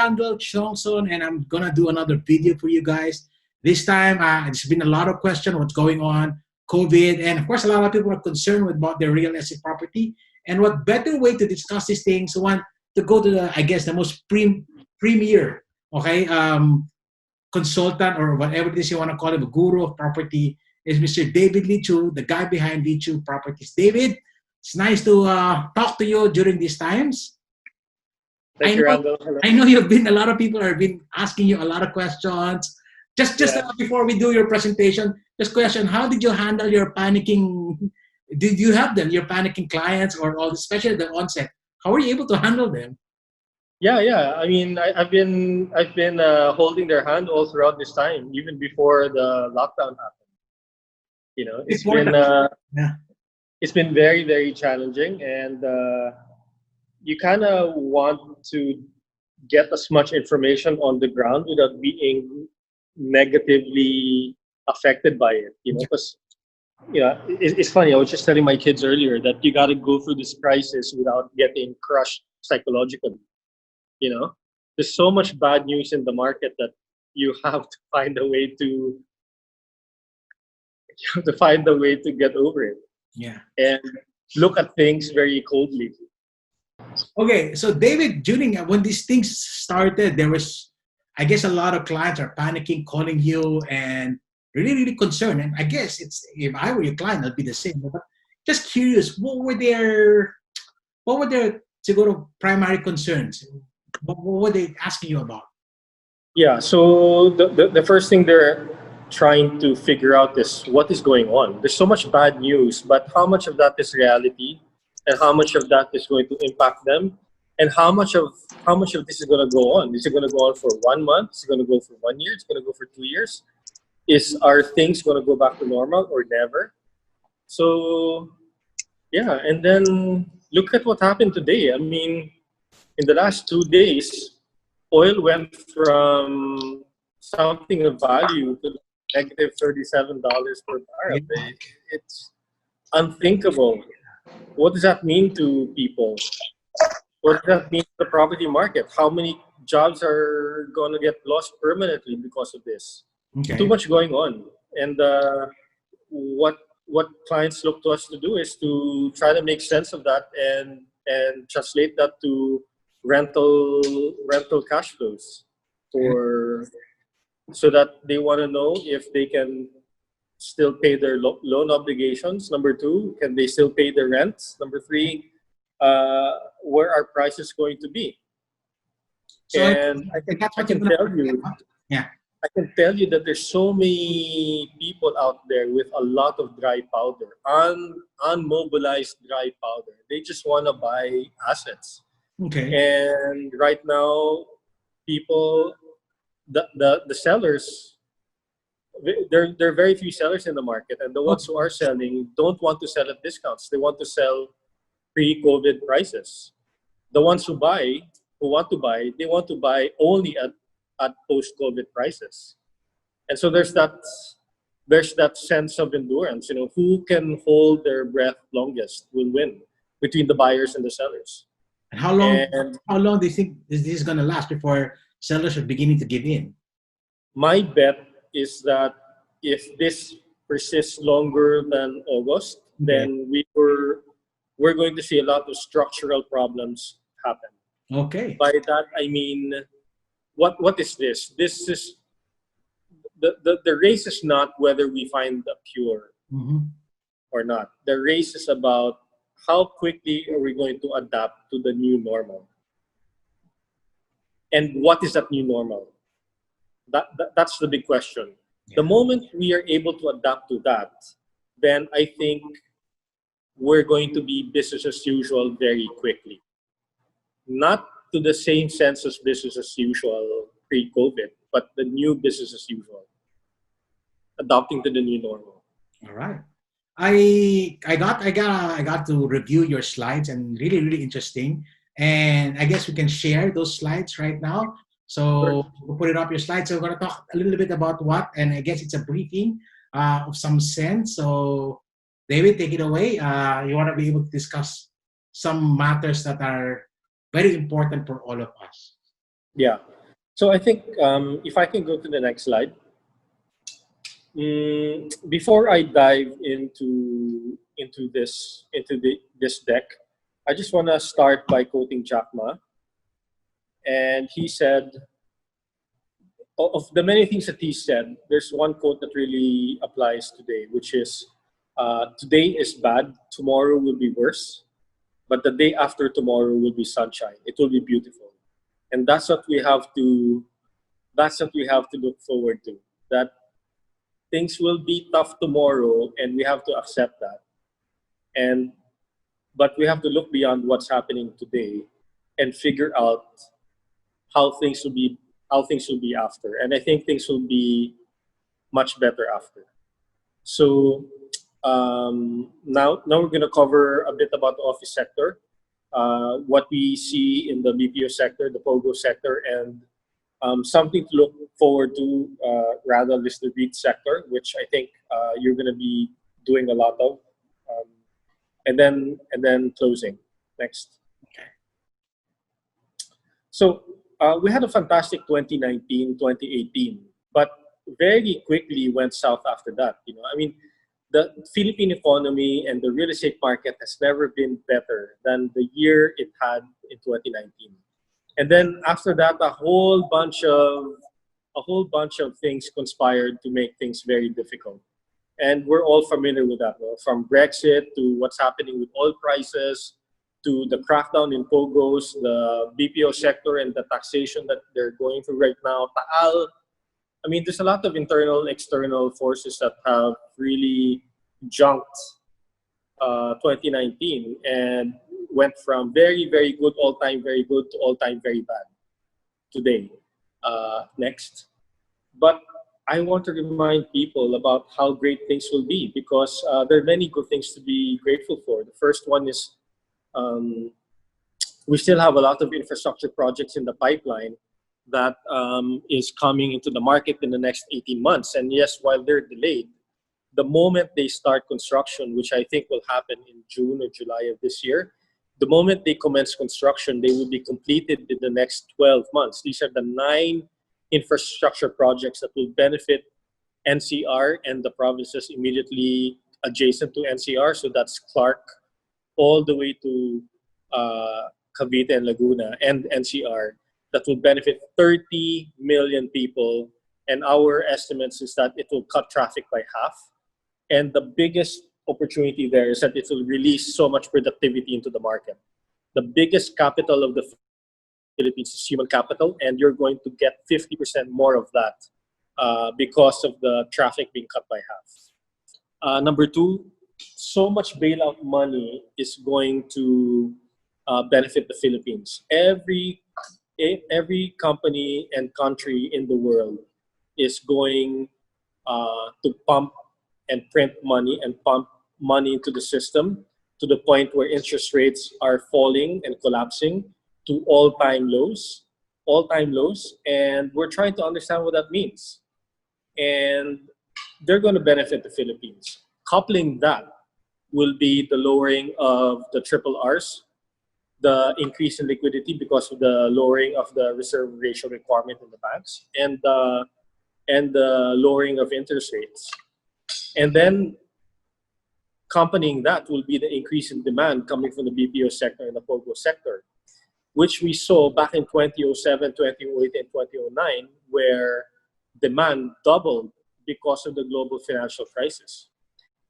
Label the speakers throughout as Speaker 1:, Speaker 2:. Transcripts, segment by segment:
Speaker 1: Randell Tiongson, and I'm gonna do another video for you guys. This time, there's been a lot of questions what's going on, COVID, and of course, a lot of people are concerned about their real estate property. And what better way to discuss these things? One, to go to the, I guess, the most premier, okay, consultant or whatever it is you want to call him, a guru of property, is Mr. David Leechiu, the guy behind Leechiu Properties. David, it's nice to talk to you during these times.
Speaker 2: Thank you, Randall.
Speaker 1: I know you've been, a lot of people have been asking you a lot of questions. Just before we do your presentation, just question, how did you handle your panicking? Did you have them, your panicking clients or all, especially at the onset? How were you able to handle them?
Speaker 2: Yeah. I mean, I've been holding their hand all throughout this time, even before the lockdown happened. You know, it's been very, very challenging, and you kind of want to get as much information on the ground without being negatively affected by it. You know, because it's funny. I was just telling my kids earlier that you got to go through this crisis without getting crushed psychologically. You know, there's so much bad news in the market that you have to find a way to get over it.
Speaker 1: Yeah.
Speaker 2: And look at things very coldly.
Speaker 1: Okay, so David, during when these things started, there was, I guess, a lot of clients are panicking, calling you, and really, really concerned. And I guess it's, if I were your client, I'd be the same. But just curious, what were their sort of primary concerns? What were they asking you about?
Speaker 2: Yeah, so the first thing they're trying to figure out is what is going on. There's so much bad news, but how much of that is reality, and how much of that is going to impact them, and how much of this is going to go on? Is it going to go on for 1 month? Is it going to go for 1 year? It's going to go for 2 years? Are things going to go back to normal or never? So yeah, and then look at what happened today. I mean, in the last 2 days, oil went from something of value to negative $37 per barrel. It's unthinkable. What does that mean to people? What does that mean to the property market? How many jobs are going to get lost permanently because of this?
Speaker 1: Okay.
Speaker 2: Too much going on. And what clients look to us to do is to try to make sense of that and translate that to rental cash flows, so that they want to know if they can still pay their loan obligations. Number 2, can they still pay their rents? Number 3, where are prices going to be? So and I can tell you that there's so many people out there with a lot of dry powder, unmobilized dry powder. They just want to buy assets.
Speaker 1: Okay.
Speaker 2: And right now, people, the sellers, there are very few sellers in the market, and the ones who are selling don't want to sell at discounts. They want to sell pre-COVID prices. The ones who want to buy, they want to buy only at post-COVID prices. And so there's that sense of endurance. You know, who can hold their breath longest will win between the buyers and the sellers.
Speaker 1: And how long do you think this is going to last before sellers are beginning to give in?
Speaker 2: My bet is that if this persists longer than August, then we're going to see a lot of structural problems happen.
Speaker 1: Okay.
Speaker 2: By that I mean, what is this? This is the race is not whether we find a cure or not. The race is about how quickly are we going to adapt to the new normal? And what is that new normal? That's the big question. Yeah. The moment we are able to adapt to that, then I think we're going to be business as usual very quickly. Not to the same sense as business as usual pre-COVID, but the new business as usual. Adapting to the new normal.
Speaker 1: All right. I got to review your slides, and really, really interesting. And I guess we can share those slides right now. So we'll put it up your slides. So we're going to talk a little bit about what, and I guess it's a briefing of some sense. So David, take it away. You want to be able to discuss some matters that are very important for all of us.
Speaker 2: Yeah. So I think if I can go to the next slide. Before I dive this deck, I just want to start by quoting Jack Ma, and he said, of the many things that he said, there's one quote that really applies today, which is, "Today is bad, tomorrow will be worse, but the day after tomorrow will be sunshine. It will be beautiful," and that's what we have to. That's what we have to look forward to. That things will be tough tomorrow, and we have to accept that. And but we have to look beyond what's happening today and figure out how things will be after. And I think things will be much better after. So now we're going to cover a bit about the office sector, what we see in the BPO sector, the POGO sector, and something to look forward to rather is the REIT sector, which I think you're going to be doing a lot of, and then closing. Next.
Speaker 1: Okay.
Speaker 2: So we had a fantastic 2019, 2018, but very quickly went south after that. I mean, the Philippine economy and the real estate market has never been better than the year it had in 2019. And then after that, a whole bunch of things conspired to make things very difficult. And we're all familiar with that, no? From Brexit to what's happening with oil prices, to the crackdown in POGOs, the BPO sector and the taxation that they're going through right now, Taal. I mean, there's a lot of internal, external forces that have really junked 2019 and went from very, very good, all-time very good to all-time very bad today. Next. But I want to remind people about how great things will be, because there are many good things to be grateful for. The first one is we still have a lot of infrastructure projects in the pipeline that is coming into the market in the next 18 months. And yes, while they're delayed, the moment they start construction, which I think will happen in June or July of this year, the moment they commence construction, they will be completed in the next 12 months. These are the 9 infrastructure projects that will benefit NCR and the provinces immediately adjacent to NCR. So that's Clark all the way to Cavite and Laguna and NCR. That will benefit 30 million people. And our estimates is that it will cut traffic by half. And the biggest opportunity there is that it will release so much productivity into the market. The biggest capital of the Philippines is human capital, and you're going to get 50% more of that because of the traffic being cut by half. Number 2, so much bailout money is going to benefit the Philippines. Every company and country in the world is going to pump and print money and pump money into the system to the point where interest rates are falling and collapsing to all-time lows, and we're trying to understand what that means. And they're going to benefit the Philippines. Coupling that will be the lowering of the triple Rs, the increase in liquidity because of the lowering of the reserve ratio requirement in the banks, and the lowering of interest rates. And then accompanying that will be the increase in demand coming from the BPO sector and the POGO sector, which we saw back in 2007, 2008, and 2009, where demand doubled because of the global financial crisis.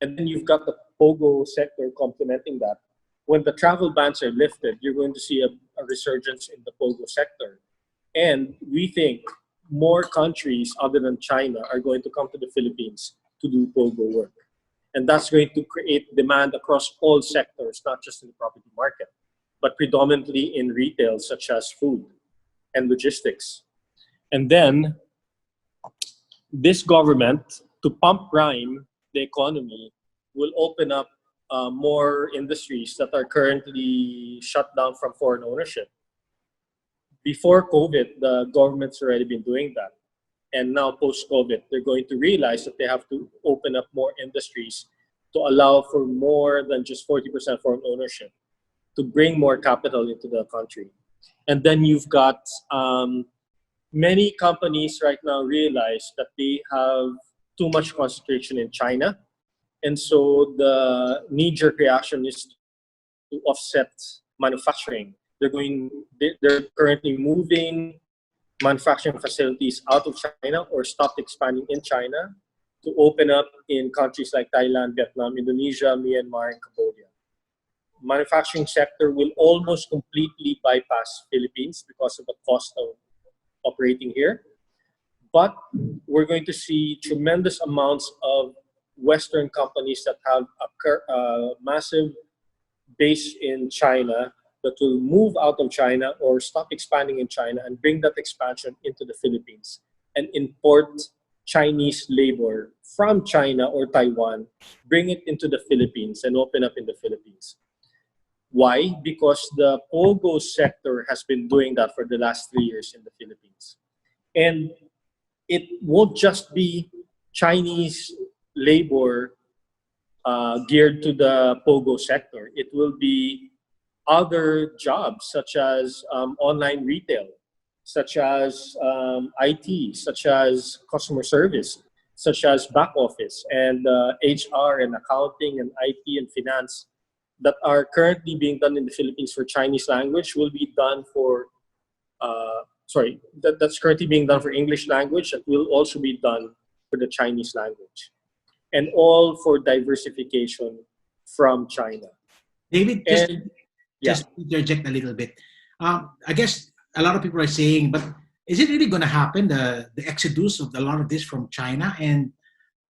Speaker 2: And then you've got the POGO sector complementing that. When the travel bans are lifted, you're going to see a resurgence in the POGO sector. And we think more countries other than China are going to come to the Philippines to do POGO work. And that's going to create demand across all sectors, not just in the property market, but predominantly in retail, such as food and logistics. And then this government, to pump prime the economy, will open up more industries that are currently shut down from foreign ownership. Before COVID, the government's already been doing that. And now post-COVID, they're going to realize that they have to open up more industries to allow for more than just 40% foreign ownership, to bring more capital into the country. And then you've got many companies right now realize that they have too much concentration in China. And so the knee-jerk reaction is to offset manufacturing. They're currently moving manufacturing facilities out of China or stopped expanding in China to open up in countries like Thailand, Vietnam, Indonesia, Myanmar, and Cambodia. Manufacturing sector will almost completely bypass Philippines because of the cost of operating here. But we're going to see tremendous amounts of Western companies that have a massive base in China that will move out of China or stop expanding in China and bring that expansion into the Philippines and import Chinese labor from China or Taiwan, bring it into the Philippines and open up in the Philippines. Why? Because the POGO sector has been doing that for the last 3 years in the Philippines. And it won't just be Chinese labor geared to the POGO sector. It will be other jobs such as online retail, such as IT, such as customer service, such as back office and HR and accounting and IT and finance that are currently being done in the Philippines for Chinese language will be done for, that's currently being done for English language that will also be done for the Chinese language. And all for diversification from China.
Speaker 1: David, just interject a little bit. I guess a lot of people are saying, but is it really going to happen, the exodus of a lot of this from China? And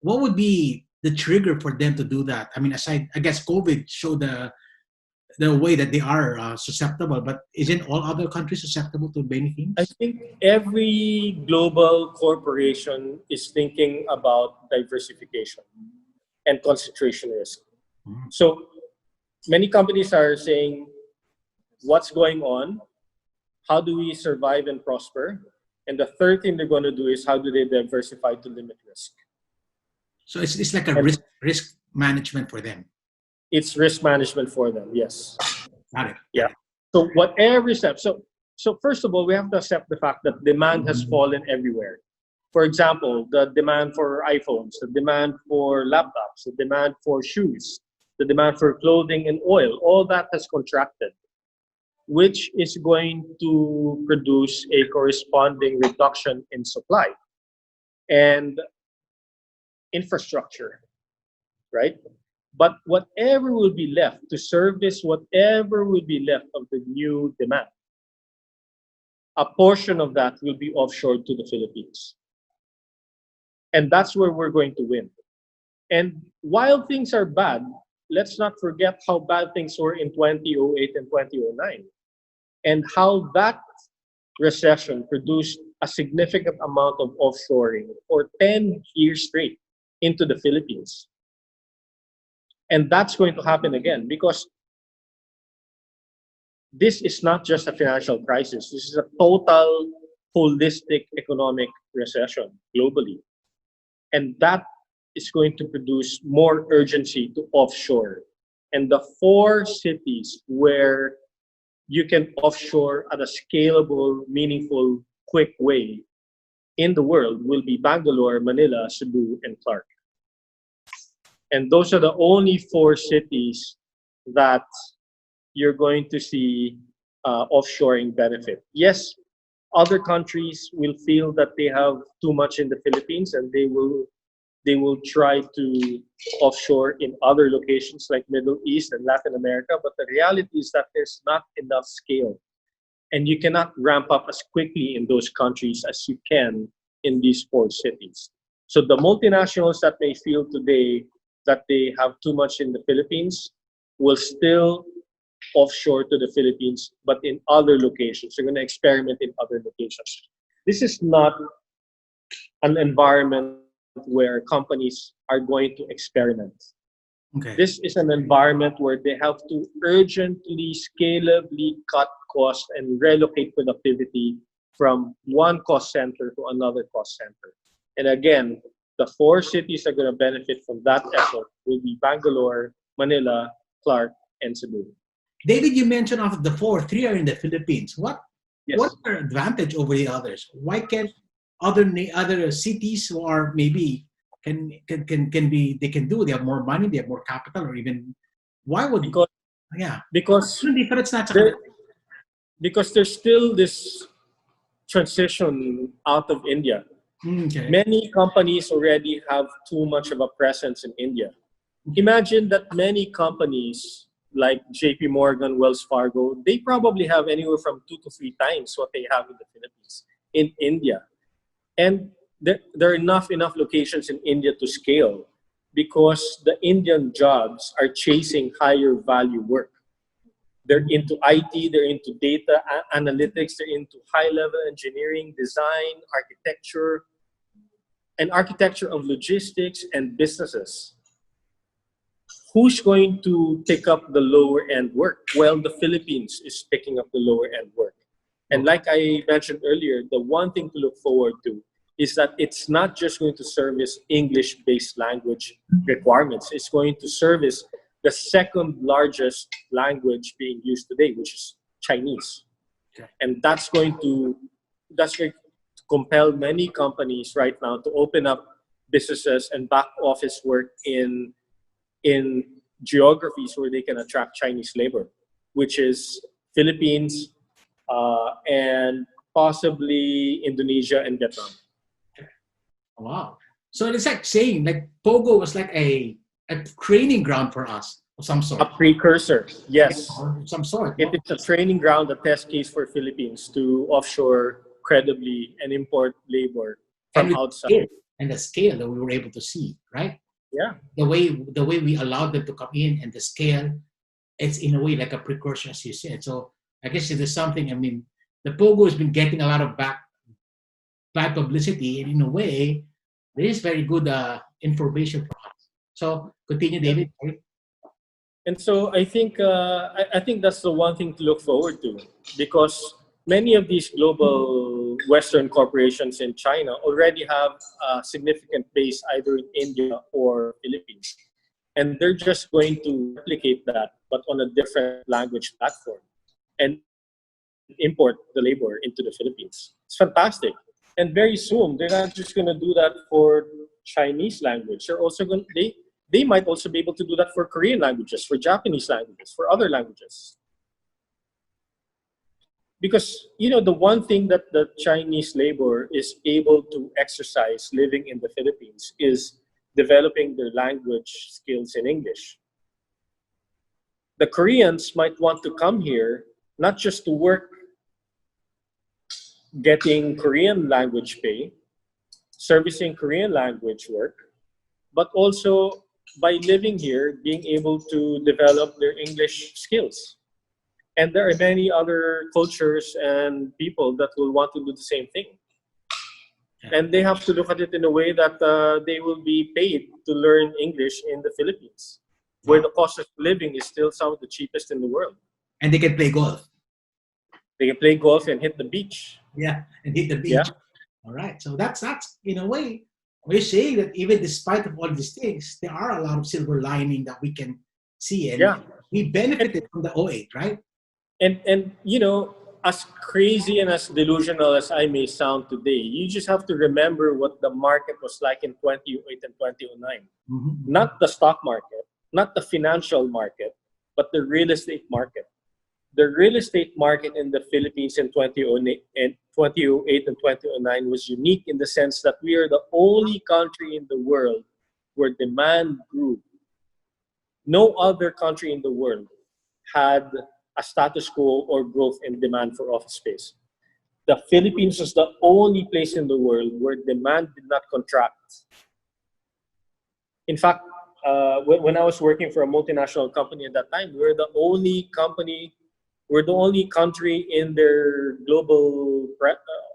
Speaker 1: what would be the trigger for them to do that? I mean, aside, I guess COVID showed the way that they are susceptible, but isn't all other countries susceptible to many things?
Speaker 2: I think every global corporation is thinking about diversification and concentration risk. So many companies are saying, what's going on? How do we survive and prosper? And the third thing they're going to do is how do they diversify to limit risk?
Speaker 1: So it's like a risk management for them.
Speaker 2: It's risk management for them, yes.
Speaker 1: Got it.
Speaker 2: Yeah. So whatever step. So first of all, we have to accept the fact that demand has fallen everywhere. For example, the demand for iPhones, the demand for laptops, the demand for shoes, the demand for clothing and oil, all that has contracted, which is going to produce a corresponding reduction in supply and infrastructure, right? But whatever will be left to service whatever will be left of the new demand, a portion of that will be offshored to the Philippines. And that's where we're going to win. And while things are bad, let's not forget how bad things were in 2008 and 2009 and how that recession produced a significant amount of offshoring for 10 years straight into the Philippines. And that's going to happen again because this is not just a financial crisis. This is a total holistic economic recession globally. And that is going to produce more urgency to offshore. And the 4 cities where you can offshore at a scalable, meaningful, quick way in the world will be Bangalore, Manila, Cebu, and Clark. And those are the only 4 cities that you're going to see offshoring benefit. Yes, other countries will feel that they have too much in the Philippines and they will try to offshore in other locations like Middle East and Latin America. But the reality is that there's not enough scale. And you cannot ramp up as quickly in those countries as you can in these 4 cities. So the multinationals that may feel today that they have too much in the Philippines will still offshore to the Philippines, but in other locations. They're going to experiment in other locations. This is not an environment where companies are going to experiment.
Speaker 1: Okay.
Speaker 2: This is an environment where they have to urgently, scalably cut costs and relocate productivity from one cost center to another cost center. And again, the 4 cities that are going to benefit from that effort will be Bangalore, Manila, Clark, and Cebu.
Speaker 1: David, you mentioned of the 4, 3 are in the Philippines. What What's
Speaker 2: Yes.
Speaker 1: their advantage over the others? Why can't other cities or maybe can be they can do? They have more money, they have more capital, or even why would
Speaker 2: Because
Speaker 1: yeah?
Speaker 2: because
Speaker 1: Anong difference na sa kanila?
Speaker 2: there because there's still this transition out of India.
Speaker 1: Okay.
Speaker 2: Many companies already have too much of a presence in India. Imagine that many companies like JP Morgan, Wells Fargo, they probably have anywhere from 2 to 3 times what they have in the Philippines, in India. And there are enough locations in India to scale because the Indian jobs are chasing higher value work. They're into IT, they're into data analytics, they're into high level engineering, design, architecture, and architecture of logistics and businesses. Who's going to pick up the lower end work? Well, the Philippines is picking up the lower end work. And
Speaker 1: Okay.
Speaker 2: like I mentioned earlier, the one thing to look forward to is that it's not just going to service English-based language requirements. It's going to service the second largest language being used today, which is Chinese.
Speaker 1: Okay.
Speaker 2: And that's going to compel many companies right now to open up businesses and back office work in geographies where they can attract Chinese labor, which is Philippines and possibly Indonesia and Vietnam.
Speaker 1: Wow. So it's like saying like Pogo was like a training ground for us of some
Speaker 2: A
Speaker 1: sort.
Speaker 2: precursor, yes.
Speaker 1: Or some sort.
Speaker 2: It
Speaker 1: No?
Speaker 2: is a training ground, a test case for Philippines to offshore credibly and import labor
Speaker 1: And
Speaker 2: from
Speaker 1: with
Speaker 2: outside.
Speaker 1: scale and the scale that we were able to see, right?
Speaker 2: Yeah,
Speaker 1: The way we allowed them to come in and the scale, it's in a way like a precursor, as you said. So I guess it is something. I mean, the Pogo has been getting a lot of bad publicity, and in a way, this is very good information for us. So continue,
Speaker 2: yeah.
Speaker 1: David. Sorry.
Speaker 2: And so I think that's the one thing to look forward to because many of these global Western corporations in China already have a significant base either in India or Philippines. And they're just going to replicate that, but on a different language platform and import the labor into the Philippines. It's fantastic. And very soon, they're not just going to do that for Chinese language. They're also going they might also be able to do that for Korean languages, for Japanese languages, for other languages. Because the one thing that the Chinese labor is able to exercise living in the Philippines is developing their language skills in English. The Koreans might want to come here not just to work getting Korean language pay, servicing Korean language work, but also by living here, being able to develop their English skills. And there are many other cultures and people that will want to do the same thing. And they have to look at it in a way that they will be paid to learn English in the Philippines, where the cost of living is still some of the cheapest in the world.
Speaker 1: And they can play golf.
Speaker 2: They can play golf and hit the beach.
Speaker 1: Yeah, and hit the
Speaker 2: Yeah,
Speaker 1: beach. All right. So that's in a way we're saying that even despite of all these things, there are a lot of silver lining that we can see, and
Speaker 2: yeah.
Speaker 1: we benefited from the '08, right?
Speaker 2: And as crazy and as delusional as I may sound today, you just have to remember what the market was like in 2008 and 2009.
Speaker 1: Mm-hmm.
Speaker 2: Not the stock market, not the financial market, but the real estate market. The real estate market in the Philippines in 2008 and 2009 was unique in the sense that we are the only country in the world where demand grew. No other country in the world had a status quo or growth in demand for office space. The Philippines was the only place in the world where demand did not contract. In fact, when I was working for a multinational company at that time, we're the only country in their global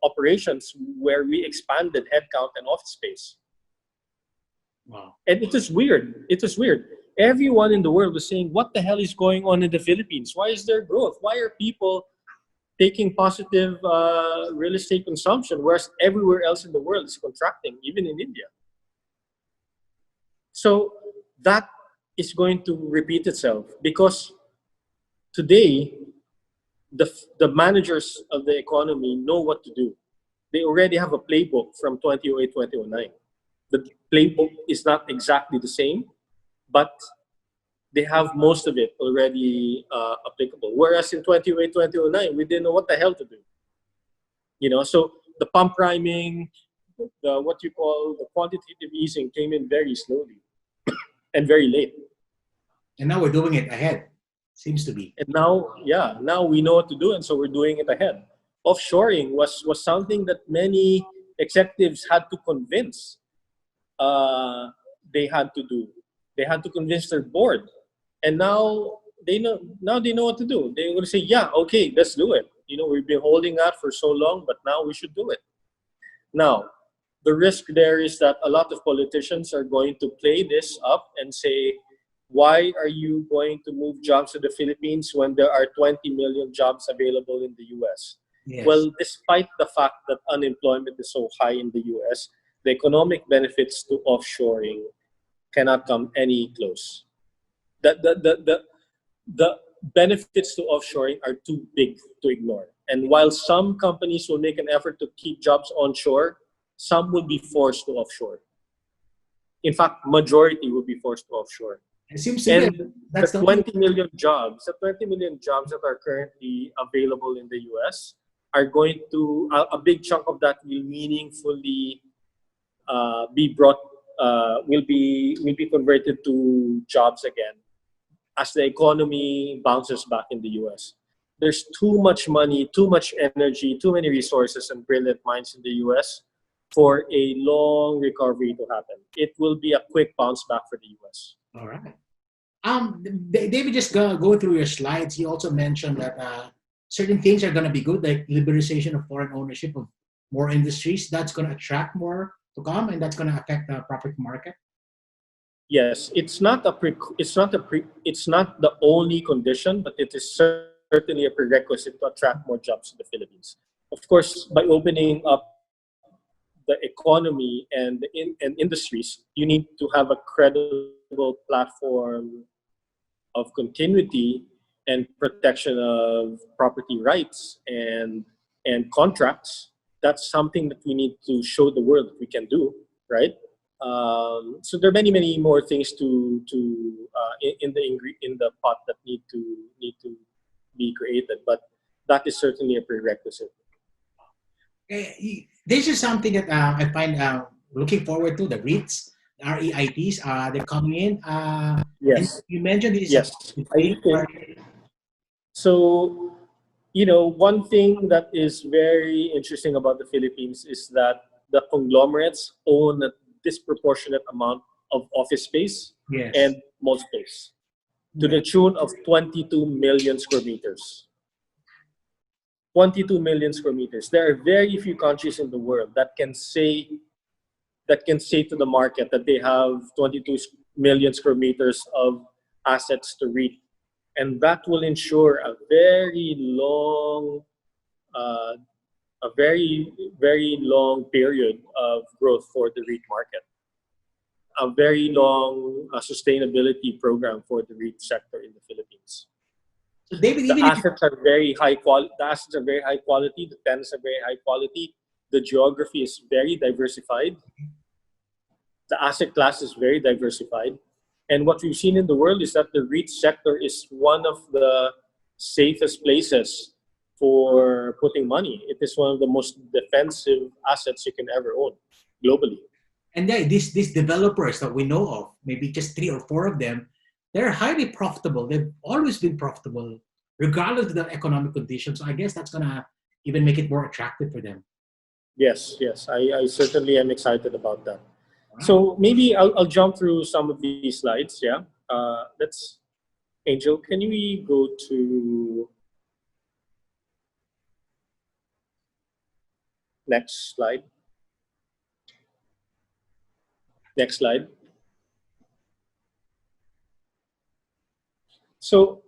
Speaker 2: operations where we expanded headcount and office space.
Speaker 1: Wow.
Speaker 2: And it was weird. It was weird. Everyone in the world was saying, what the hell is going on in the Philippines? Why is there growth? Why are people taking positive real estate consumption, whereas everywhere else in the world is contracting, even in India? So that is going to repeat itself because today, the managers of the economy know what to do. They already have a playbook from 2008, 2009. The playbook is not exactly the same, but they have most of it already applicable. Whereas in 2008, 2009, we didn't know what the hell to do. So the pump priming, the what you call the quantitative easing came in very slowly and very late.
Speaker 1: And now we're doing it ahead, seems to be.
Speaker 2: And now we know what to do, and so we're doing it ahead. Offshoring was something that many executives had to convince they had to do. They had to convince their board, and now they know. Now they know what to do. They're going to say, "Yeah, okay, let's do it." We've been holding that for so long, but now we should do it. Now, the risk there is that a lot of politicians are going to play this up and say, why are you going to move jobs to the Philippines when there are 20 million jobs available in the US?
Speaker 1: Yes.
Speaker 2: Well, despite the fact that unemployment is so high in the US, the economic benefits to offshoring cannot come any close. The benefits to offshoring are too big to ignore. And while some companies will make an effort to keep jobs onshore, some will be forced to offshore. In fact, majority will be forced to offshore.
Speaker 1: It seems to be
Speaker 2: that's the 20 million jobs that are currently available in the US are going to, a big chunk of that will meaningfully be brought, will be converted to jobs again as the economy bounces back in the US. There's too much money, too much energy, too many resources and brilliant minds in the US for a long recovery to happen. It will be a quick bounce back for the US.
Speaker 1: All right. David, just go through your slides. You also mentioned that certain things are going to be good, like liberalization of foreign ownership of more industries. That's going to attract more to come, and that's going to affect the property market.
Speaker 2: Yes, it's not the only condition, but it is certainly a prerequisite to attract more jobs to the Philippines. Of course, by opening up the economy and industries, you need to have a credible platform of continuity and protection of property rights and contracts. That's something that we need to show the world that we can do, right? So there are many more things in the pot that need to be created, but that is certainly a prerequisite.
Speaker 1: This is something that I find looking forward to. The REITs, REITs, they're coming in.
Speaker 2: Yes.
Speaker 1: And you mentioned this.
Speaker 2: Yes. So, one thing that is very interesting about the Philippines is that the conglomerates own a disproportionate amount of office space and mall space to the tune of 22 million square meters. 22 million square meters. There are very few countries in the world that can say to the market that they have 22 million square meters of assets to REIT, and that will ensure a very long period of growth for the REIT market. A very long sustainability program for the REIT sector in the Philippines.
Speaker 1: So David,
Speaker 2: the assets are very high quality. The assets are very high quality. The tenants are very high quality. The geography is very diversified. The asset class is very diversified. And what we've seen in the world is that the REIT sector is one of the safest places for putting money. It is one of the most defensive assets you can ever own globally.
Speaker 1: And these developers that we know of, maybe just 3 or 4 of them, they're highly profitable. They've always been profitable, regardless of the economic conditions. So I guess that's going to even make it more attractive for them.
Speaker 2: Yes. I certainly am excited about that. Wow. So maybe I'll jump through some of these slides. Yeah. Angel, can we go to next slide? Next slide. So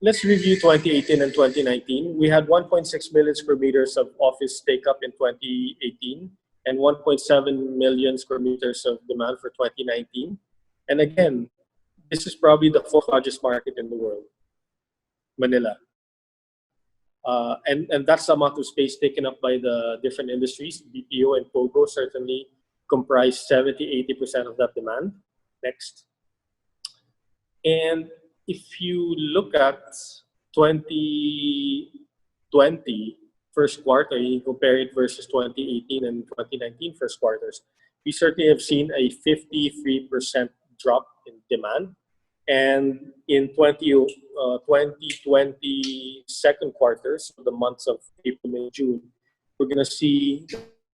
Speaker 2: let's review 2018 and 2019. We had 1.6 million square meters of office take-up in 2018 and 1.7 million square meters of demand for 2019. And again, this is probably the 4th largest market in the world, Manila. And that's the amount of space taken up by the different industries. BPO and POGO certainly comprise 70-80% of that demand. Next. And if you look at 2020 first quarter, you compare it versus 2018 and 2019 first quarters, we certainly have seen a 53% drop in demand. And in 2020 second quarter, so the months of April, May, June, we're going to see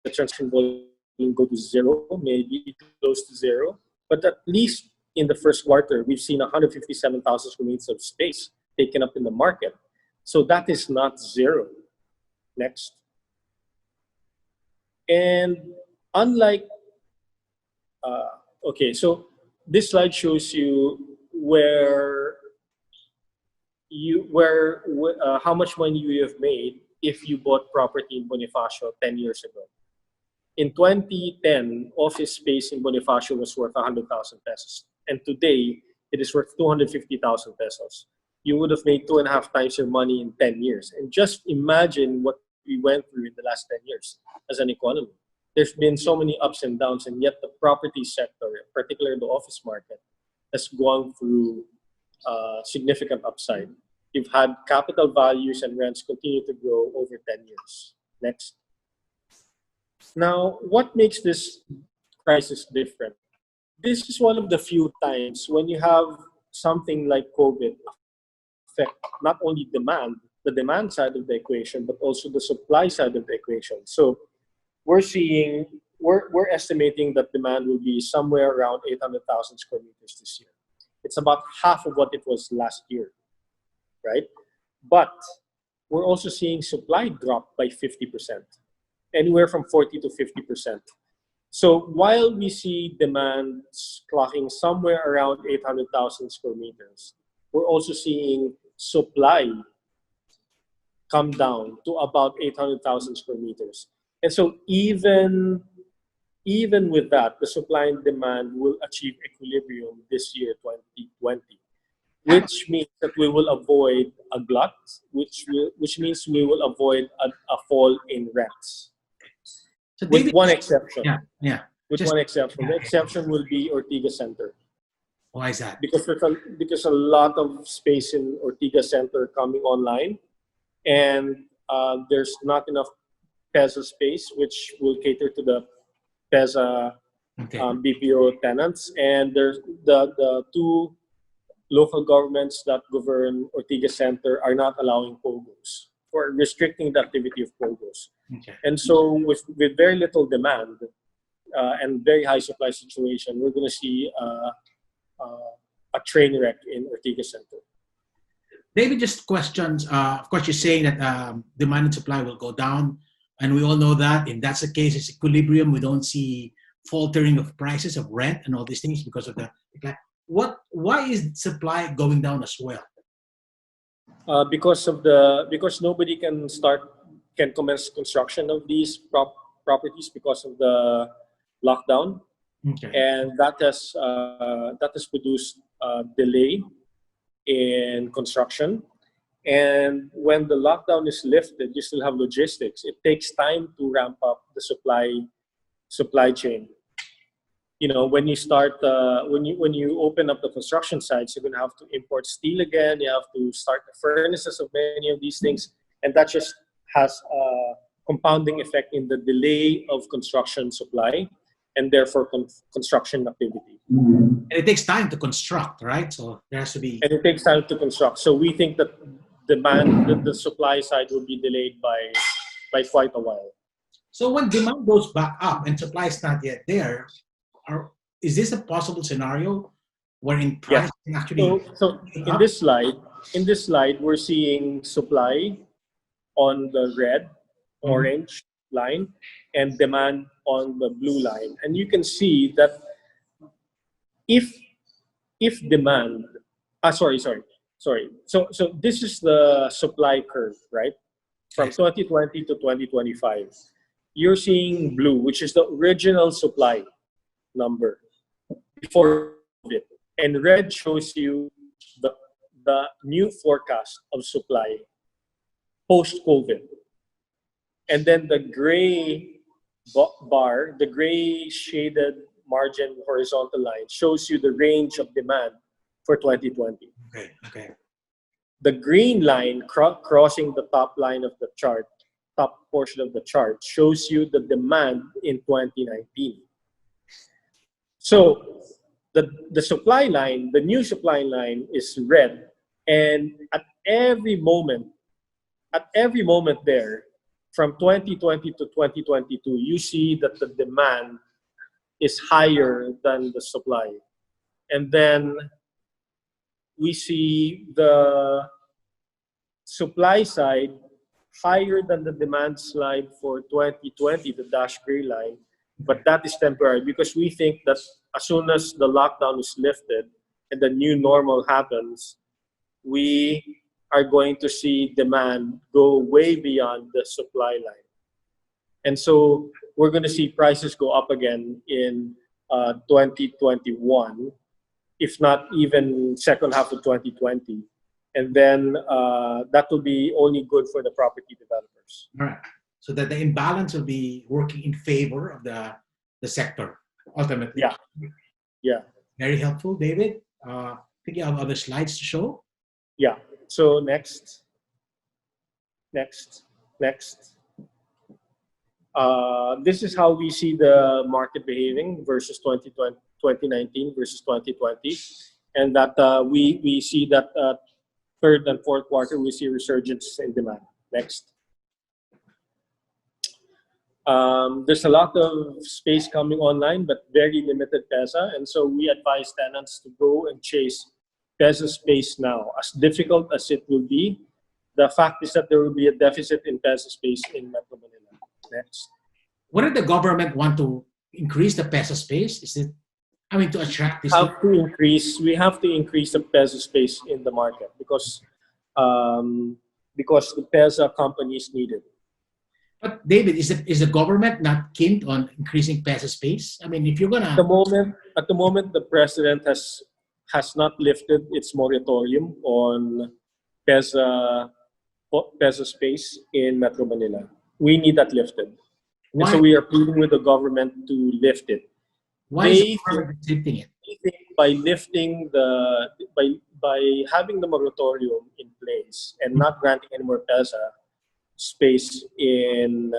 Speaker 2: the transaction volume go to zero, maybe close to zero. But at least in the first quarter, we've seen 157,000 square meters of space taken up in the market. So that is not zero. Next. And unlike, okay, so this slide shows you how much money you have made if you bought property in Bonifacio 10 years ago. In 2010, office space in Bonifacio was worth 100,000 pesos. And today, it is worth 250,000 pesos. You would have made 2.5 times your money in 10 years. And just imagine what we went through in the last 10 years as an economy. There's been so many ups and downs, and yet the property sector, particularly the office market, has gone through significant upside. You've had capital values and rents continue to grow over 10 years. Next. Now, what makes this crisis different? This is one of the few times when you have something like COVID affect not only demand, the demand side of the equation, but also the supply side of the equation. So we're estimating that demand will be somewhere around 800,000 square meters this year. It's about half of what it was last year, right? But we're also seeing supply drop by 50%, anywhere from 40 to 50%. So while we see demand clocking somewhere around 800,000 square meters, we're also seeing supply come down to about 800,000 square meters. And so even with that, the supply and demand will achieve equilibrium this year, 2020, which means that we will avoid a glut, which means we will avoid a fall in rents.
Speaker 1: So
Speaker 2: with
Speaker 1: David,
Speaker 2: one exception.
Speaker 1: Yeah.
Speaker 2: With one exception. The exception will be Ortigas Center.
Speaker 1: Why is that?
Speaker 2: Because a lot of space in Ortigas Center coming online, and there's not enough PEZA space, which will cater to the PEZA BPO tenants. And there's the two local governments that govern Ortigas Center are not allowing POGOs, or restricting the activity of POGOs.
Speaker 1: Okay.
Speaker 2: And so with very little demand and very high supply situation, we're going to see a train wreck in Ortigas Center.
Speaker 1: David, just questions. Of course, you're saying that demand and supply will go down, and we all know that. If that's the case, it's equilibrium. We don't see faltering of prices of rent and all these things because of the decline. Why is supply going down as well?
Speaker 2: Because nobody can commence construction of these properties because of the lockdown.
Speaker 1: Okay.
Speaker 2: And that has produced delay in construction. And when the lockdown is lifted, you still have logistics. It takes time to ramp up the supply chain. You know, when you start when you open up the construction sites, you're going to have to import steel again. You have to start the furnaces of many of these things, and that just has a compounding effect in the delay of construction supply, and therefore construction activity.
Speaker 1: And it takes time to construct, right? So there has to be.
Speaker 2: And it takes time to construct. So we think that the supply side will be delayed by quite a while.
Speaker 1: So when demand goes back up and supply is not yet there, is this a possible scenario wherein price can actually?
Speaker 2: So in this slide, we're seeing supply on the red, orange line, and demand on the blue line. And you can see that if demand, sorry. So this is the supply curve, right? From 2020 to 2025. You're seeing blue, which is the original supply number before COVID. And red shows you the new forecast of supply post-COVID. And then the gray bar, the gray shaded margin horizontal line shows you the range of demand for 2020.
Speaker 1: Okay. Okay.
Speaker 2: The green line crossing the top line of the chart, top portion of the chart, shows you the demand in 2019. So the supply line, the new supply line is red, and at every moment there, from 2020 to 2022, you see that the demand is higher than the supply. And then we see the supply side higher than the demand slide for 2020, the dash gray line. But that is temporary because we think that as soon as the lockdown is lifted and the new normal happens, we are going to see demand go way beyond the supply line. And so we're going to see prices go up again in 2021, if not even second half of 2020. And then that will be only good for the property developers.
Speaker 1: All right. So that the imbalance will be working in favor of the sector, ultimately.
Speaker 2: Yeah. Yeah.
Speaker 1: Very helpful, David. I think you have other slides to show.
Speaker 2: Yeah. So next. This is how we see the market behaving versus 2019 versus 2020. And that we see that third and fourth quarter, we see resurgence in demand. Next. There's a lot of space coming online, but very limited PESA. And so we advise tenants to go and chase PESA space now. As difficult as it will be, the fact is that there will be a deficit in PESA space in Metro Manila. Next.
Speaker 1: What did the government want to increase the PESA space? Is it, to attract this?
Speaker 2: We have to increase the PESA space in the market because the PESA companies need it.
Speaker 1: But David, is the government not keen on increasing PESA space? If you're gonna
Speaker 2: at the moment, the president has not lifted its moratorium on PESA space in Metro Manila. We need that lifted.
Speaker 1: Why?
Speaker 2: And so we are pleading with the government to lift it.
Speaker 1: Why is the government lifting it?
Speaker 2: By lifting by having the moratorium in place and not granting any more PESA space in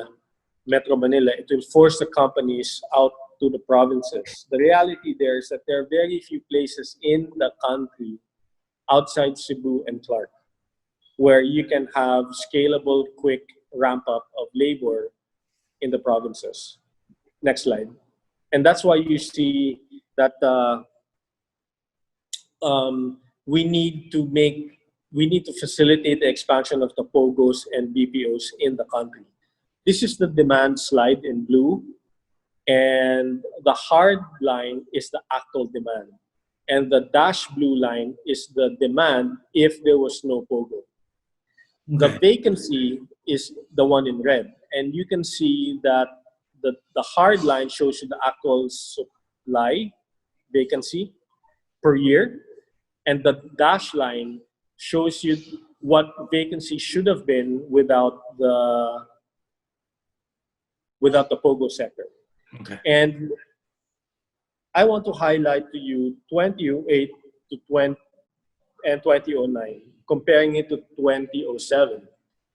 Speaker 2: Metro Manila, it will force the companies out to the provinces. The reality there is that there are very few places in the country outside Cebu and Clark where you can have scalable, quick ramp up of labor in the provinces. Next slide. And that's why you see that we need to facilitate the expansion of the POGOs and BPOs in the country. This is the demand slide in blue, and the hard line is the actual demand. And the dash blue line is the demand if there was no POGO. Okay. The vacancy is the one in red. And you can see that the hard line shows you the actual supply vacancy per year. And the dash line shows you what vacancy should have been without the POGO sector.
Speaker 1: Okay.
Speaker 2: And I want to highlight to you 2008 to 2009, comparing it to 2007.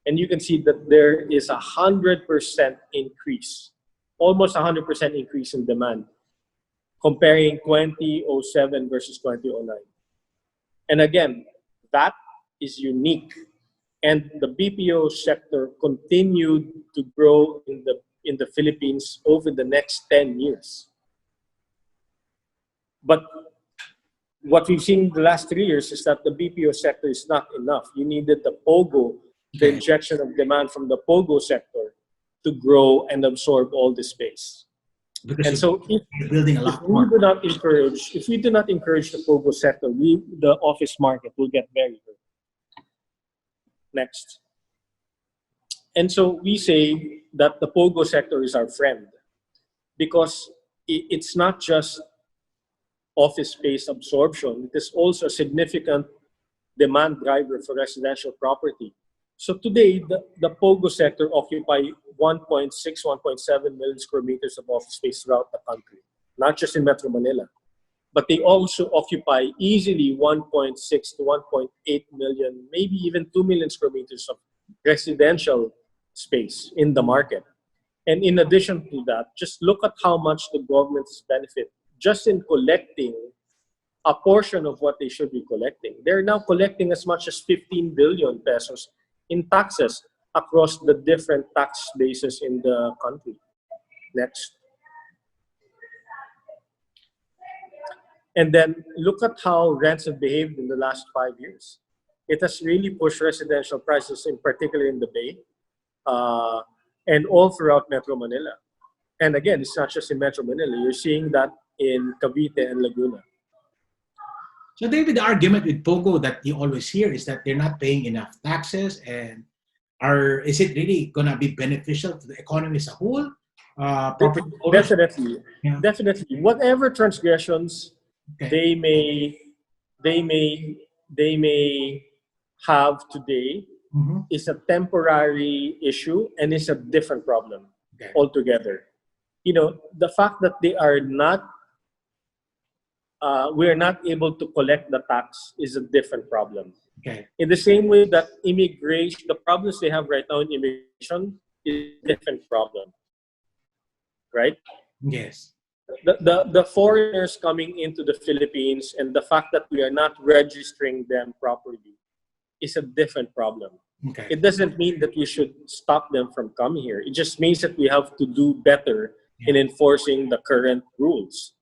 Speaker 2: And you can see that there is 100% increase, almost 100% increase in demand, comparing 2007 versus 2009. And again, that is unique. And the BPO sector continued to grow in the Philippines over the next 10 years. But what we've seen in the last 3 years is that the BPO sector is not enough. You needed the POGO, the injection of demand from the POGO sector to grow and absorb all the space.
Speaker 1: Because
Speaker 2: and so if
Speaker 1: building a lot more.
Speaker 2: If we do not encourage the POGO sector, the office market will get very hurt. Next. And so we say that the POGO sector is our friend because it's not just office space absorption, it is also a significant demand driver for residential property. So today, the POGO sector occupy 1.6, 1.7 million square meters of office space throughout the country, not just in Metro Manila. But they also occupy easily 1.6 to 1.8 million, maybe even 2 million square meters of residential space in the market. And in addition to that, just look at how much the governments benefit just in collecting a portion of what they should be collecting. They're now collecting as much as 15 billion pesos in taxes across the different tax bases in the country. Next. And then look at how rents have behaved in the last 5 years. It has really pushed residential prices, in particular in the Bay, and all throughout Metro Manila. And again, it's not just in Metro Manila. You're seeing that in Cavite and Laguna.
Speaker 1: So, David, the argument with POGO that you always hear is that they're not paying enough taxes, and is it really going to be beneficial to the economy as a whole? Property owners?
Speaker 2: Definitely,
Speaker 1: Yeah.
Speaker 2: definitely. Whatever transgressions
Speaker 1: Okay.
Speaker 2: they may have today is a temporary issue and is a different problem altogether. You know, the fact that they are not, we are not able to collect the tax is a different problem.
Speaker 1: Okay.
Speaker 2: In the same way that immigration, the problems they have right now in immigration is a different problem, right?
Speaker 1: Yes.
Speaker 2: The foreigners coming into the Philippines and the fact that we are not registering them properly is a different problem.
Speaker 1: Okay.
Speaker 2: It doesn't mean that we should stop them from coming here. It just means that we have to do better in enforcing the current rules.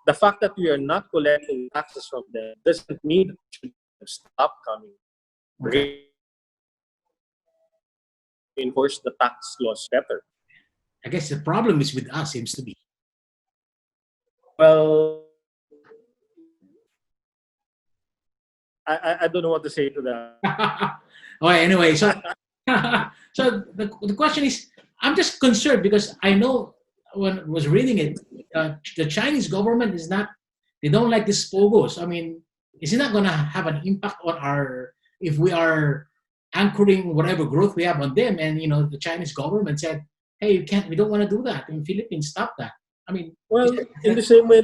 Speaker 2: The fact that we are not collecting taxes from them doesn't mean that we should stop coming.
Speaker 1: Okay.
Speaker 2: Enforce the tax laws better.
Speaker 1: I guess the problem is with us, seems to be.
Speaker 2: Well, I don't know what to say to that.
Speaker 1: Okay, anyway, so so the question is, I'm just concerned because I know when I was reading it, the Chinese government is not, they don't like these POGOs. I mean, is it not going to have an impact on our, if we are anchoring whatever growth we have on them? And, you know, the Chinese government said, hey, you can't, we don't want to do that. In Philippines, stop that. I mean,
Speaker 2: well, in the same way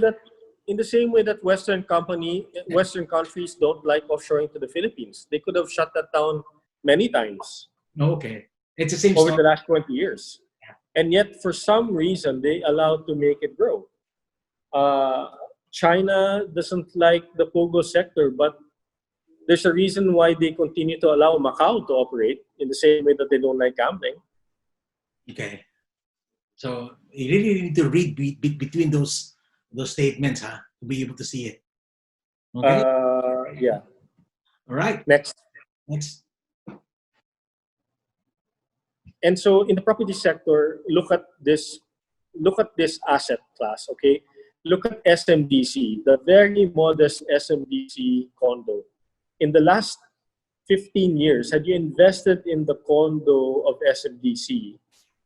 Speaker 2: that Western countries don't like offshoring to the Philippines, they could have shut that down many times.
Speaker 1: Okay, it's the same
Speaker 2: over
Speaker 1: story.
Speaker 2: the last 20 years, and yet for some reason they allowed to make it grow. China doesn't like the POGO sector, but there's a reason why they continue to allow Macau to operate in the same way that they don't like gambling.
Speaker 1: Okay. So you really need to read between those statements, huh, to be able to see it. Okay.
Speaker 2: Yeah.
Speaker 1: All right.
Speaker 2: Next. And so in the property sector, look at this asset class. Okay. Look at SMDC, the very modest SMDC condo. In the last 15 years, had you invested in the condo of SMDC,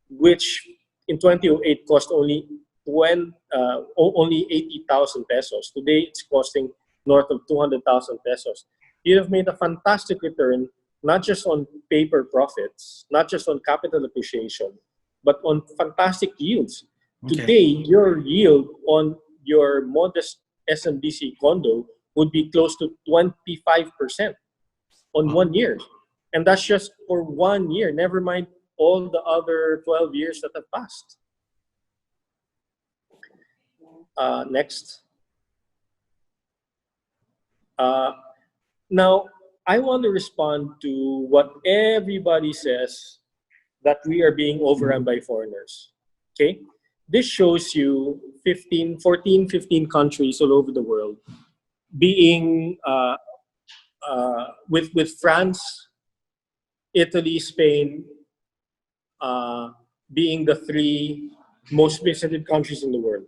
Speaker 2: which in 2008 cost only 80,000 pesos. Today it's costing north of 200,000 pesos. You have made a fantastic return, not just on paper profits, not just on capital appreciation, but on fantastic yields. Okay. Today, your yield on your modest SMDC condo would be close to 25% on 1 year. And that's just for 1 year, never mind all the other 12 years that have passed. Next. Now, I want to respond to what everybody says, that we are being overrun by foreigners. Okay? This shows you 15 countries all over the world being, with France, Italy, Spain, being the 3 most visited countries in the world.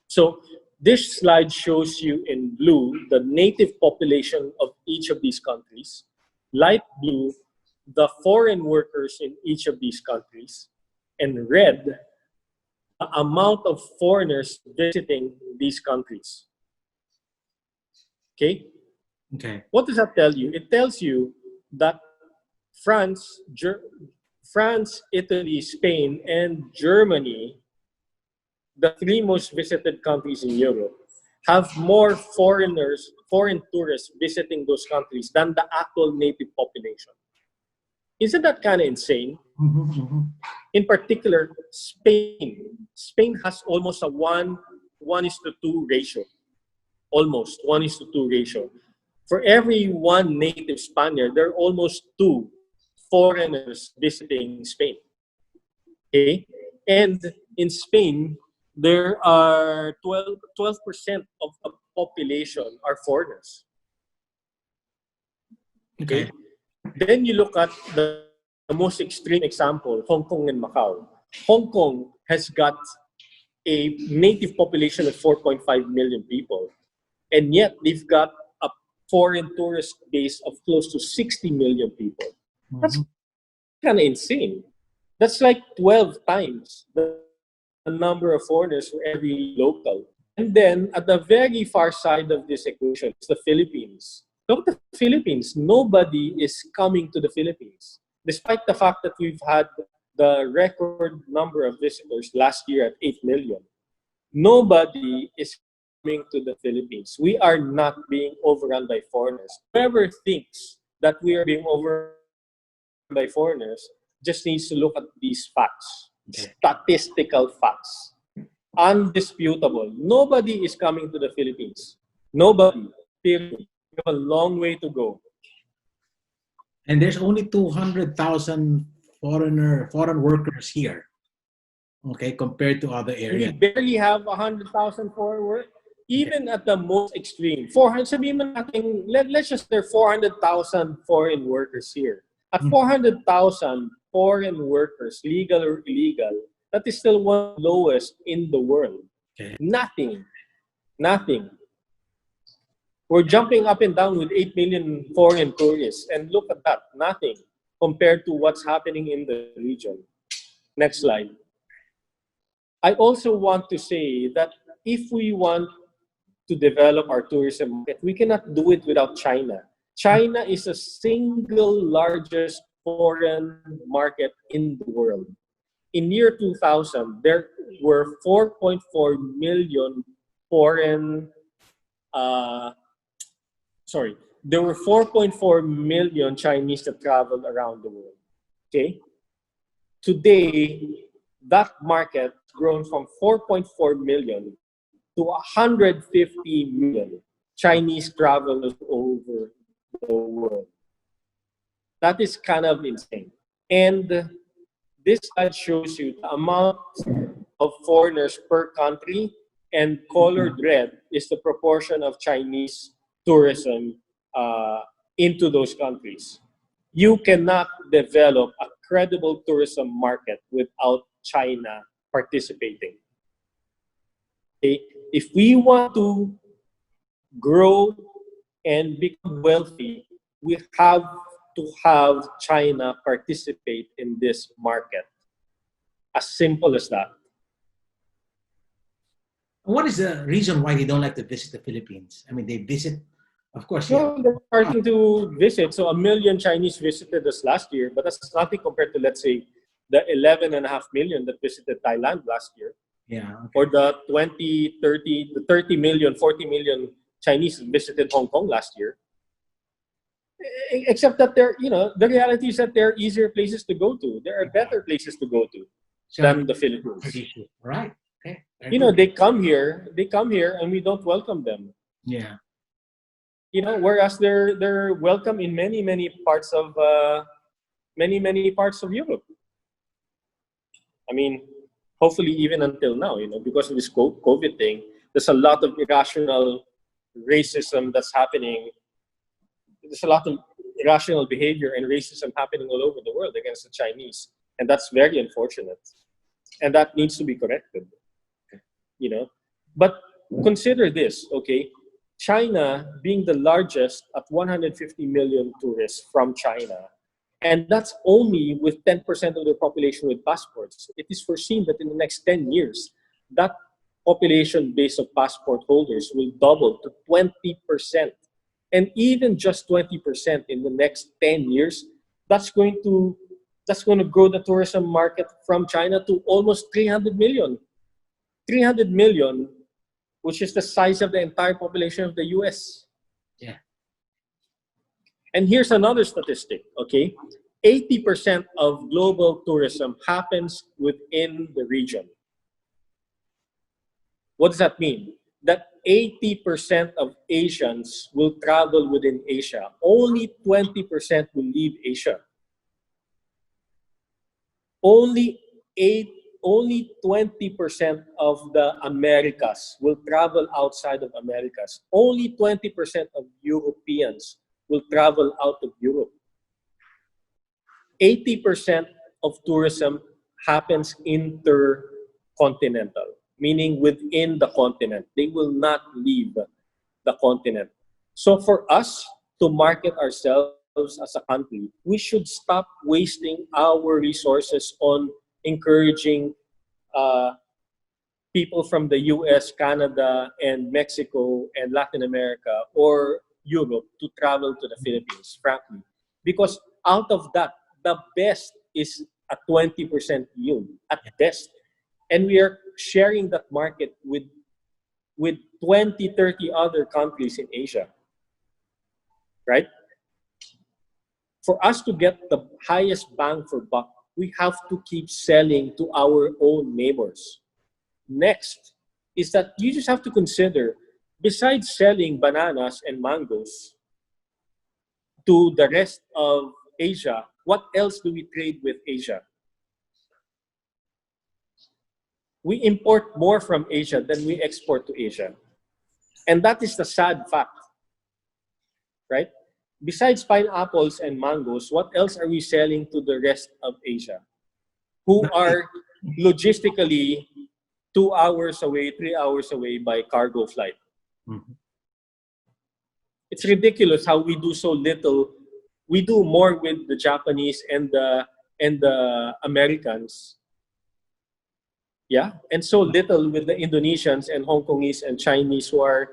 Speaker 2: So this slide shows you in blue the native population of each of these countries, light blue the foreign workers in each of these countries, and red the amount of foreigners visiting these countries. Okay?
Speaker 1: Okay.
Speaker 2: What does that tell you? It tells you that France, France, Italy, Spain, and Germany, the three most visited countries in Europe, have more foreign tourists visiting those countries than the actual native population. Isn't that kind of insane?
Speaker 1: Mhm, mhm.
Speaker 2: In particular, Spain. Spain has almost a 1:2 ratio. Almost 1:2 ratio. For every one native Spaniard, there are almost two foreigners visiting Spain. Okay? And in Spain, there are 12% of the population are foreigners.
Speaker 1: Okay.
Speaker 2: Okay? Then you look at the most extreme example, Hong Kong and Macau. Hong Kong has got a native population of 4.5 million people, and yet they've got a foreign tourist base of close to 60 million people. That's
Speaker 1: Mhm.
Speaker 2: kind of insane. That's like 12 times the number of foreigners for every local. And then at the very far side of this equation is the Philippines. Look at the Philippines. Nobody is coming to the Philippines. Despite the fact that we've had the record number of visitors last year at 8 million. Nobody is coming to the Philippines. We are not being overrun by foreigners. Whoever thinks that we are being overrun by foreigners just needs to look at these facts,
Speaker 1: Okay.
Speaker 2: statistical facts, undisputable. Nobody is coming to the Philippines. Nobody. Period. We have a long way to go.
Speaker 1: And there's only 200,000 foreign workers here. Okay, compared to other
Speaker 2: We
Speaker 1: areas.
Speaker 2: barely have 100,000 foreign work. Even at the most extreme, 400, sabihin mo natin, let's just there are 400,000 foreign workers here. At
Speaker 1: Mm.
Speaker 2: 400,000 foreign workers, legal or illegal, that is still one of the lowest in the world.
Speaker 1: Okay.
Speaker 2: Nothing. Nothing. We're jumping up and down with 8 million foreign tourists. And look at that. Nothing compared to what's happening in the region. Next slide. I also want to say that if we want to develop our tourism market, we cannot do it without China. China is the single largest foreign market in the world. In year 2000, there were 4.4 million foreign, there were 4.4 million Chinese that traveled around the world. Okay? Today, that market has grown from 4.4 million to 150 million Chinese travelers over the world. That is kind of insane. And this slide shows you the amount of foreigners per country, and colored red is the proportion of Chinese tourism into those countries. You cannot develop a credible tourism market without China participating. Okay? If we want to grow and become wealthy, we have to have China participate in this market. As simple as that.
Speaker 1: What is the reason why they don't like to visit the Philippines? I mean, they visit, of course, yeah.
Speaker 2: Well, they're starting to visit. So 1 million Chinese visited us last year, but that's nothing compared to, let's say, the 11.5 million that visited Thailand last year.
Speaker 1: Yeah. Okay.
Speaker 2: Or the 30 million, 40 million Chinese that visited Hong Kong last year. Except that the reality is that there are easier places to go to. There are better places to go to than the Philippines.
Speaker 1: Right. Okay.
Speaker 2: They come here, and we don't welcome them.
Speaker 1: Yeah.
Speaker 2: Whereas they're welcome in many parts of Europe. I mean, hopefully even until now, because of this COVID thing, there's a lot of irrational racism that's happening. There's a lot of irrational behavior and racism happening all over the world against the Chinese, and that's very unfortunate, and that needs to be corrected. But consider this, okay? China being the largest at 150 million tourists from China, and that's only with 10% of their population with passports. It is foreseen that in the next 10 years, that population base of passport holders will double to 20%. And even just 20% in the next 10 years, that's going to grow the tourism market from China to almost 300 million. 300 million, which is the size of the entire population of the US.
Speaker 1: Yeah.
Speaker 2: And here's another statistic, okay? 80% of global tourism happens within the region. What does that mean? That 80% of Asians will travel within Asia. Only 20% will leave Asia. Only 20% of the Americas will travel outside of Americas. Only 20% of Europeans will travel out of Europe. 80% of tourism happens intercontinental, meaning within the continent. They will not leave the continent. So for us to market ourselves as a country, we should stop wasting our resources on encouraging people from the US, Canada, and Mexico, and Latin America, or Europe to travel to the Philippines, frankly. Because out of that, the best is a 20% yield, at best. And we are sharing that market with 20, 30 other countries in Asia, right? For us to get the highest bang for buck, we have to keep selling to our own neighbors. Next is that you just have to consider, besides selling bananas and mangoes to the rest of Asia, what else do we trade with Asia? We import more from Asia than we export to Asia. And that is the sad fact, right? Besides pineapples and mangoes, what else are we selling to the rest of Asia, who are logistically 2 hours away, 3 hours away by cargo flight?
Speaker 1: Mm-hmm.
Speaker 2: It's ridiculous how we do so little. We do more with the Japanese and the Americans, yeah, and so little with the Indonesians and Hong Kongese and Chinese who are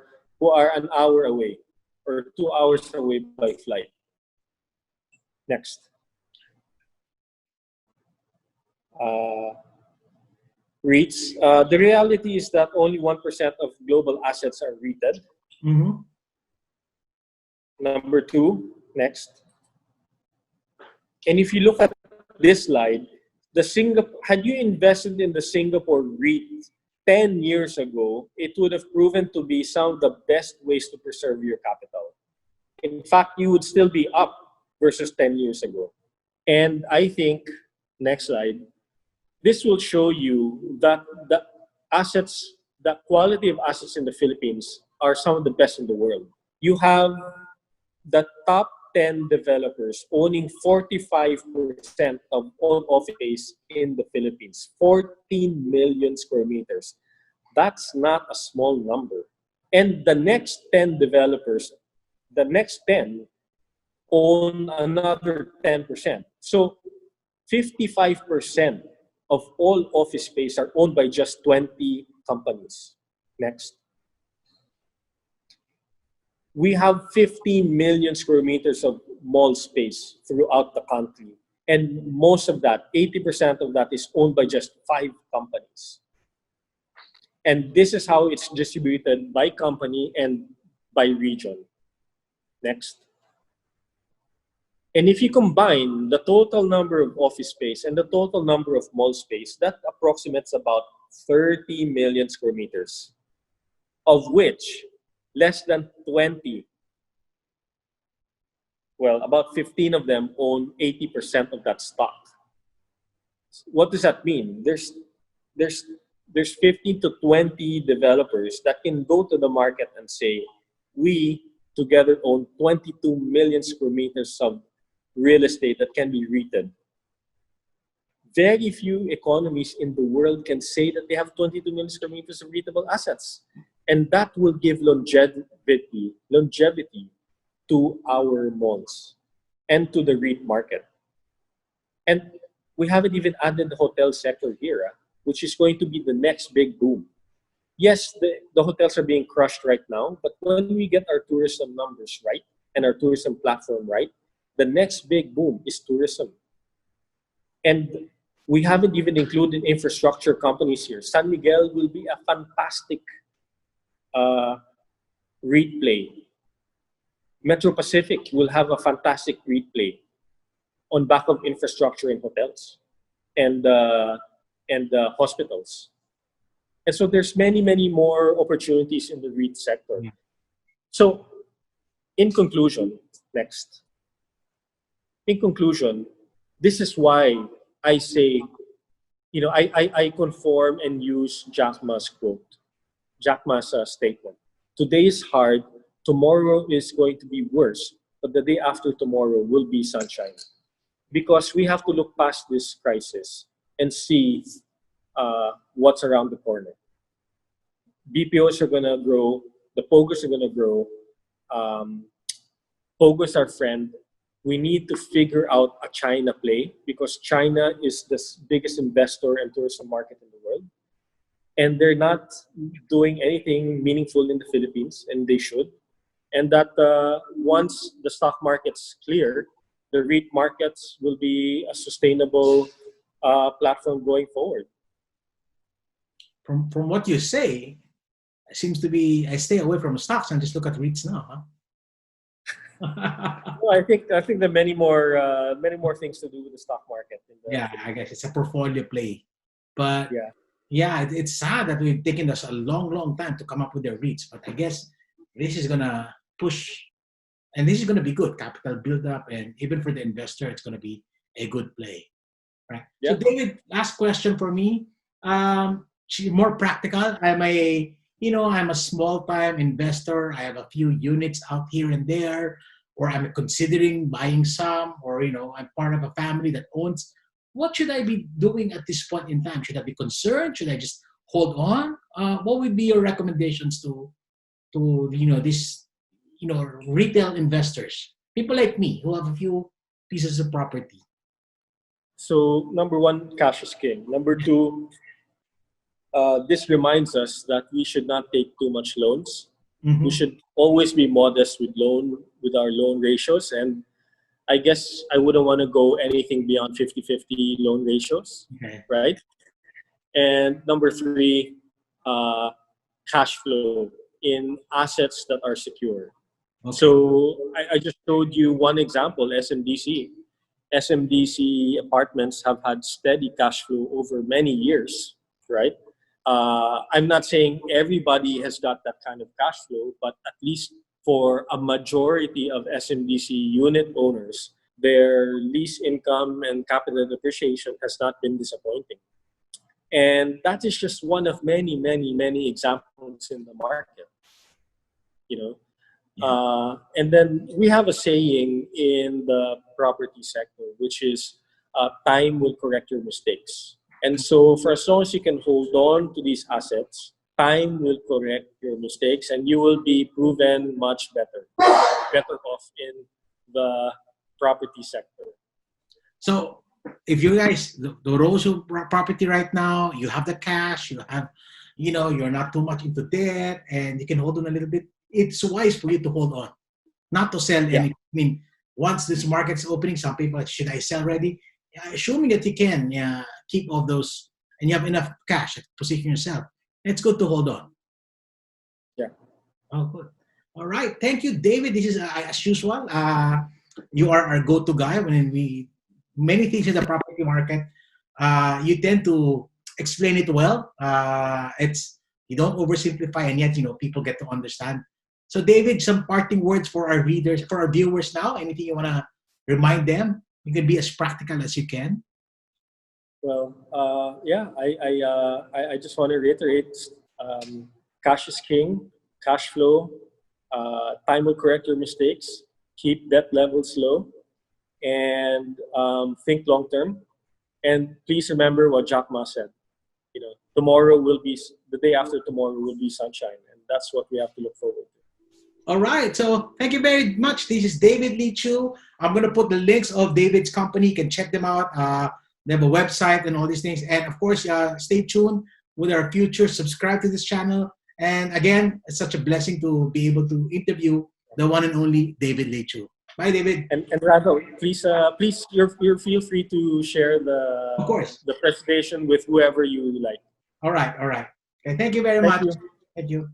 Speaker 2: an hour away or 2 hours away by flight. Next. REITs. The reality is that only 1% of global assets are REITed.
Speaker 1: Mm-hmm.
Speaker 2: Number 2, next. And if you look at this slide, had you invested in the Singapore REIT 10 years ago, it would have proven to be some of the best ways to preserve your capital. In fact, you would still be up versus 10 years ago. And I think, next slide, this will show you that the quality of assets in the Philippines are some of the best in the world. You have the top 10 developers owning 45% of all office space in the Philippines, 14 million square meters. That's not a small number. And the next 10 developers, the next 10 own another 10%. So 55% of all office space are owned by just 20 companies. Next. We have 15 million square meters of mall space throughout the country. And most of that, 80% of that is owned by just 5 companies. And this is how it's distributed by company and by region. Next. And if you combine the total number of office space and the total number of mall space, that approximates about 30 million square meters, of which less than 20, well, about 15 of them own 80% of that stock. What does that mean? There's 15 to 20 developers that can go to the market and say, we together own 22 million square meters of real estate that can be REITed. Very few economies in the world can say that they have 22 million square meters of REITable assets. And that will give longevity to our malls and to the REIT market. And we haven't even added the hotel sector here, which is going to be the next big boom. Yes, the hotels are being crushed right now, but when we get our tourism numbers right and our tourism platform right, the next big boom is tourism. And we haven't even included infrastructure companies here. San Miguel will be a fantastic REIT play. Metro Pacific will have a fantastic REIT play on back of infrastructure in hotels and hospitals. And so there's many more opportunities in the REIT sector.
Speaker 1: Yeah.
Speaker 2: So in conclusion, this is why I say, I conform and use Jack Ma's quote, Jack Ma's statement. Today is hard, tomorrow is going to be worse, but the day after tomorrow will be sunshine. Because we have to look past this crisis and see what's around the corner. BPOs are going to grow, the POGOs are going to grow. POGOs are friend. We need to figure out a China play because China is the biggest investor and tourism market in the world. And they're not doing anything meaningful in the Philippines, and they should. And that once the stock market's clear, the REIT markets will be a sustainable platform going forward.
Speaker 1: From what you say, it seems to be I stay away from stocks and just look at REITs now, huh?
Speaker 2: Well, I think there are many more things to do with the stock market.
Speaker 1: Yeah, I guess it's a portfolio play, but yeah, it's sad that we've taken us a long time to come up with the REITs. But I guess this is gonna push, and this is gonna be good capital build up, and even for the investor, it's gonna be a good play, right?
Speaker 2: Yeah.
Speaker 1: So, David, last question for me. More practical. I'm a small time investor. I have a few units out here and there, or I'm considering buying some, or I'm part of a family that owns. What should I be doing at this point in time? Should I be concerned? Should I just hold on? What would be your recommendations to this retail investors, people like me who have a few pieces of property?
Speaker 2: So number one, cash is king. Number two, this reminds us that we should not take too much loans.
Speaker 1: Mm-hmm.
Speaker 2: We should always be modest with our loan ratios. And I guess I wouldn't want to go anything beyond 50-50 loan ratios,
Speaker 1: Okay.
Speaker 2: right? And number three, cash flow in assets that are secure.
Speaker 1: Okay.
Speaker 2: So I just showed you one example, SMDC. SMDC apartments have had steady cash flow over many years, right? I'm not saying everybody has got that kind of cash flow, but at least for a majority of SMDC unit owners, their lease income and capital depreciation has not been disappointing. And that is just one of many examples in the market, And then we have a saying in the property sector, which is time will correct your mistakes. And so for as long as you can hold on to these assets, time will correct your mistakes and you will be proven much better off in the property sector.
Speaker 1: So if you guys, the roles of property right now, you have the cash, you have, you're not too much into debt and you can hold on a little bit. It's wise for you to hold on, not to sell any. I mean, once this market's opening, some people, should I sell already? Assuming that you can keep all those and you have enough cash to position yourself, it's good to hold on.
Speaker 2: Yeah.
Speaker 1: Oh, good. All right. Thank you, David. This is, as usual, you are our go-to guy when many things in the property market. You tend to explain it well. You don't oversimplify, and yet people get to understand. So, David, some parting words for our readers, for our viewers now. Anything you want to remind them? You can be as practical as you can.
Speaker 2: Well, I just want to reiterate: cash is king. Cash flow. Time will correct your mistakes. Keep debt levels low, and think long term. And please remember what Jack Ma said. Tomorrow will be the day after tomorrow will be sunshine, and that's what we have to look forward to.
Speaker 1: All right. So thank you very much. This is David Leechiu. I'm going to put the links of David's company. You can check them out. They have a website and all these things. And of course, stay tuned with our future. Subscribe to this channel. And again, it's such a blessing to be able to interview the one and only David Leechiu. Bye, David.
Speaker 2: And Randall, please, you're feel free to share
Speaker 1: Of course.
Speaker 2: the presentation with whoever you like.
Speaker 1: All right. Okay. Thank you very
Speaker 2: Thank
Speaker 1: much.
Speaker 2: you.
Speaker 1: Thank you.